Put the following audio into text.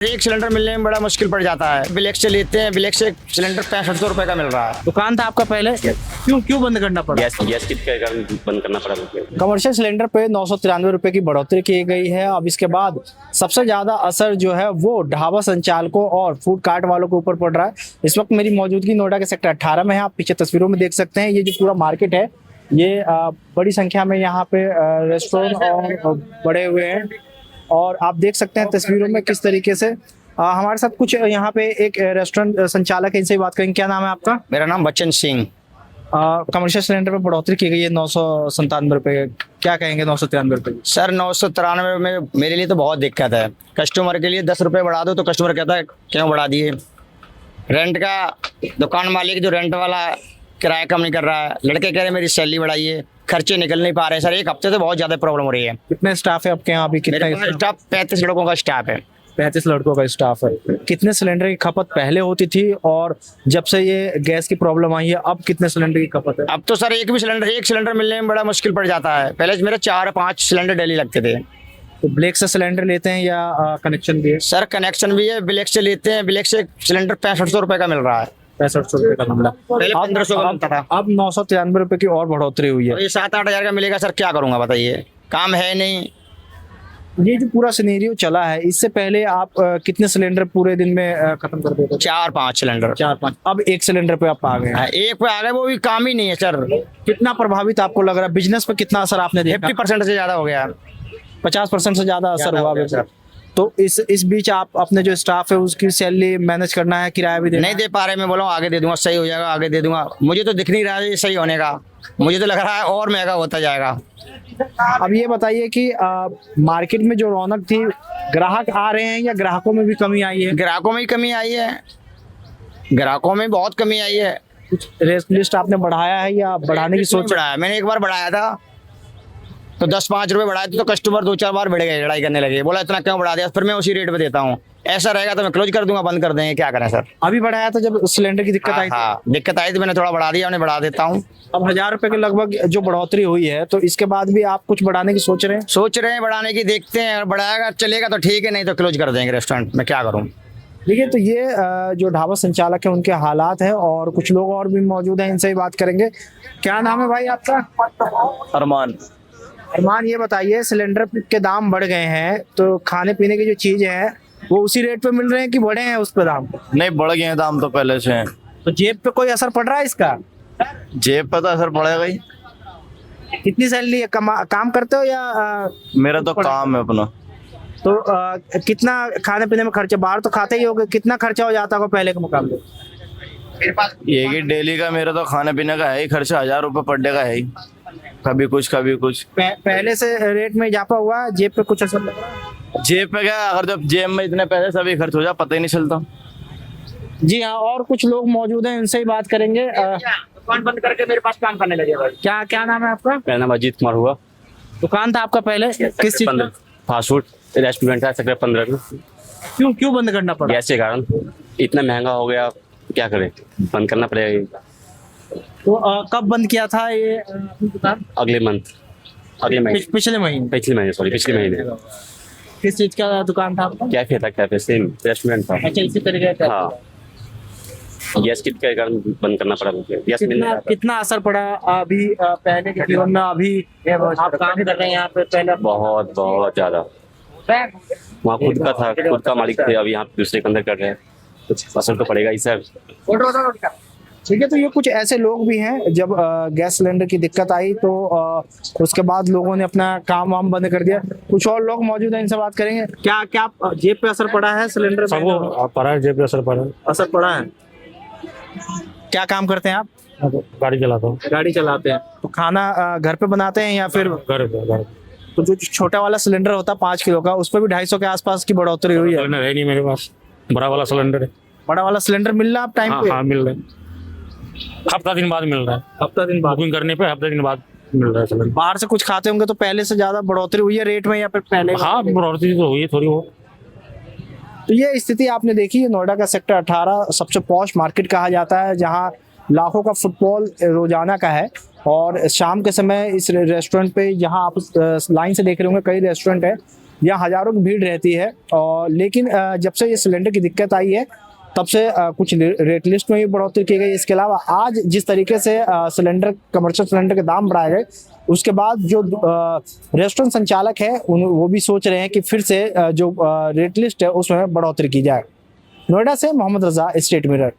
एक सिलेंडर मिलने में बड़ा मुश्किल पड़ जाता है। ब्लैक से लेते हैं, ब्लैक से एक सिलेंडर 6500 रुपए का मिल रहा है। दुकान था आपका पहले, क्यों क्यों बंद करना पड़ा? गैस किट के कारण बंद करना पड़ा मुझे। कमर्शियल सिलेंडर पे 993 रुपए की बढ़ोतरी की गई है। अब इसके बाद सबसे ज्यादा असर जो है वो ढाबा संचालकों और फूड कार्ट वालों के ऊपर पड़ रहा है। इस वक्त मेरी मौजूदगी नोएडा के सेक्टर 18 में है। आप पीछे तस्वीरों में देख सकते हैं, ये जो पूरा मार्केट है ये बड़ी संख्या में यहाँ पे रेस्टोरेंट और बड़े हुए हैं। और आप देख सकते हैं तस्वीरों में किस तरीके से हमारे साथ कुछ यहाँ पे एक रेस्टोरेंट संचालक है, इनसे बात करेंगे। क्या नाम है आपका? मेरा नाम बच्चन सिंह। कमर्शियल सिलेंडर पे बढ़ोतरी की गई है 997 रुपए, क्या कहेंगे 993 रुपए? सर 993 में मेरे लिए तो बहुत दिक्कत है। कस्टमर के लिए 10 रुपए बढ़ा दो तो कस्टमर कहता है क्यों बढ़ा दिए। रेंट का दुकान मालिक जो रेंट वाला किराया कम नहीं कर रहा है, लड़के कह रहे मेरी सैलरी बढ़ाइए, खर्चे निकल नहीं पा रहे। सर एक हफ्ते से बहुत ज्यादा प्रॉब्लम हो रही है। कितने स्टाफ है आपके यहाँ अभी? मेरे कितना पास स्टाफ 35 लड़कों का स्टाफ है। 35 लड़कों का स्टाफ है। कितने सिलेंडर की खपत पहले होती थी और जब से ये गैस की प्रॉब्लम आई है अब कितने सिलेंडर की खपत है? अब तो सर एक सिलेंडर मिलने में बड़ा मुश्किल पड़ जाता है। पहले मेरे 4-5 सिलेंडर डेली लगते थे। तो ब्लैक से सिलेंडर लेते हैं या कनेक्शन भी है? सर कनेक्शन भी है, ब्लैक से लेते हैं। ब्लैक से एक सिलेंडर 6500 रुपए का मिल रहा है। 6500 रुपए का मिला, पहले 1500 का मिलता था। अब 993 रुपए की और बढ़ोतरी हुई है। और ये 7-8 हजार का मिलेगा सर, क्या करूंगा बताइए, काम है नहीं। ये जो पूरा सिनेरियो चला है, इससे पहले आप कितने सिलेंडर पूरे दिन में खत्म कर देते थे? 4-5 सिलेंडर। 4-5। अब एक सिलेंडर पे आप आ गए हैं। एक पे आ गए, वो भी काम ही नहीं है सर। कितना प्रभावित आपको लग रहा है? बिजनेस पे कितना असर आपने देखा? 50% से ज्यादा हो गया। 50% से ज्यादा असर ज्यादा हुआ हो गया है सर। तो इस बीच आप अपने जो स्टाफ है उसकी सैलरी मैनेज करना है, किराया भी देना नहीं दे पा रहे। मैं बोला आगे दे दूंगा, सही हो जाएगा, आगे दे दूंगा। मुझे तो दिख नहीं रहा है ये सही होने का। मुझे तो लग रहा है और महंगा होता जाएगा। अब ये बताइए कि मार्केट में जो रौनक थी, ग्राहक आ रहे हैं या ग्राहकों में भी कमी आई है? ग्राहकों में ही कमी आई है, ग्राहकों में बहुत कमी आई है। कुछ रेट लिस्ट आपने बढ़ाया है या बढ़ाने की सोच? बढ़ाया, मैंने एक बार बढ़ाया था तो 10-5 रुपए बढ़ाए थे तो कस्टमर 2-4 बार बढ़ गए, लड़ाई करने लगे। बोला इतना क्यों बढ़ा दिया? फिर मैं उसी रेट पे देता हूँ। ऐसा रहेगा तो मैं क्लोज कर दूंगा, बंद कर देंगे, क्या करें सर। अभी बढ़ाया था जब सिलेंडर की दिक्कत आई थी। हाँ, दिक्कत आई थी, मैंने थोड़ा बढ़ा दिया, उन्हें बढ़ा देता हूँ। अब 1000 रुपए के लगभग जो बढ़ोतरी हुई है, तो इसके बाद भी आप कुछ बढ़ाने की सोच रहे हैं? सोच रहे हैं बढ़ाने की, देखते हैं। बढ़ाएगा चलेगा तो ठीक है, नहीं तो क्लोज कर देंगे रेस्टोरेंट में, क्या करूँ। देखिए, तो ये जो ढाबा संचालक है उनके हालात है और कुछ लोग और भी मौजूद हैं, इनसे ही बात करेंगे। क्या नाम है भाई आपका? अरमान। अरमान, ये बताइए सिलेंडर के दाम बढ़ गए हैं तो खाने पीने की जो चीज है वो उसी रेट पे मिल रहे हैं कि बढ़े हैं उस पे दाम? नहीं, बढ़ गए हैं दाम तो पहले से हैं। तो जेब पे कोई असर पड़ रहा है इसका? जेब पे तो असर पड़ेगा ही। कितनी सैलरी है? काम करते हो या मेरा तो काम है अपना। तो कितना खाने पीने में खर्चा? बाहर तो खाते ही होगे, कितना खर्चा हो जाता होगा पहले के मुकाबले? ये कि डेली का मेरा तो खाने पीने का है ही खर्चा, 1000 रुपये पर डे का है ही। कभी कुछ कभी कुछ। पहले से रेट में इजाफा हुआ है, जेब पे कुछ असर लग रहा है? जेब पे क्या, अगर जब जेब में इतने पैसे सभी खर्च हो जाए पता ही नहीं चलता। जी हाँ, और कुछ लोग मौजूद हैं, इनसे ही बात करेंगे। दुकान बंद करके मेरे पास काम करने लगे भाई। क्या नाम है आपका? मेरा नाम अजीत कुमार हुआ। दुकान था आपका पहले, किस चीज का? फास्ट फूड रेस्टोरेंट था सेक्टर 15 में। क्यों क्यों बंद करना पड़ा? गैस के कारण इतना महंगा हो गया, क्या करें, बंद करना पड़ेगा। तो कब बंद किया था ये दुकान? अगले महीने पिछले महीने। पिछले महीने किस चीज का दुकान था आपका? कैफे था, कैफे सेम रेस्टोरेंट था। अच्छा, इसी तरीके का। हाँ, गैस किट के कारण बंद करना पड़ा मुझे। गैस मिल नहीं रहा था। कितना असर पड़ा अभी पहले के जीवन में? अभी आप काम कर रहे हैं यहाँ पे, पहले बहुत बहुत ज्यादा। वहाँ खुद का मालिक थे, अभी यहाँ दूसरे के अंदर कर रहे हैं, कुछ असर तो पड़ेगा ही सर। ठीक है। तो ये कुछ ऐसे लोग भी हैं, जब गैस सिलेंडर की दिक्कत आई तो उसके बाद लोगों ने अपना काम वाम बंद कर दिया। कुछ और लोग मौजूद हैं, इनसे बात करेंगे। क्या जेब पे असर पड़ा है सिलेंडर पे? पड़ा है, जेब पे असर पड़ा है। असर पड़ा है। क्या काम करते हैं आप? गाड़ी चलाता हूँ। गाड़ी चलाते हैं। तो खाना घर पे बनाते हैं या फिर? घर पे। तो जो छोटा वाला सिलेंडर होता है 5 किलो का, उस पर भी 250 के आसपास की बढ़ोतरी हुई है। सिलेंडर है नहीं मेरे पास, बड़ा वाला सिलेंडर है। बड़ा वाला सिलेंडर मिल रहा है आप टाइम पे? हाँ मिल रहा है, हफ्ता दिन बाद मिल रहा है। हफ्ता दिन बाद बुकिंग करने पे हफ्ता दिन बाद मिल रहा है सिलेंडर। बाहर से कुछ खाते होंगे तो पहले से ज्यादा बढ़ोतरी हुई है रेट में या फिर पहले? हाँ, बढ़ोतरी तो हुई है थोड़ी बहुत। तो ये स्थिति आपने देखी है। नोएडा का सेक्टर 18 सबसे पॉश मार्केट कहा जाता है, जहाँ लाखों का फुटफॉल रोजाना का है। और शाम के समय इस रेस्टोरेंट पे, जहाँ आप लाइन से देख रहे होंगे, कई रेस्टोरेंट है, यहाँ हज़ारों की भीड़ रहती है। और लेकिन जब से ये सिलेंडर की दिक्कत आई है तब से कुछ रेट लिस्ट में भी बढ़ोतरी की गई। इसके अलावा आज जिस तरीके से सिलेंडर कमर्शियल सिलेंडर के दाम बढ़ाए गए, उसके बाद जो रेस्टोरेंट संचालक है वो भी सोच रहे हैं कि फिर से जो रेट लिस्ट है उसमें बढ़ोतरी की जाए। नोएडा से मोहम्मद रजा, स्टेट मिरर।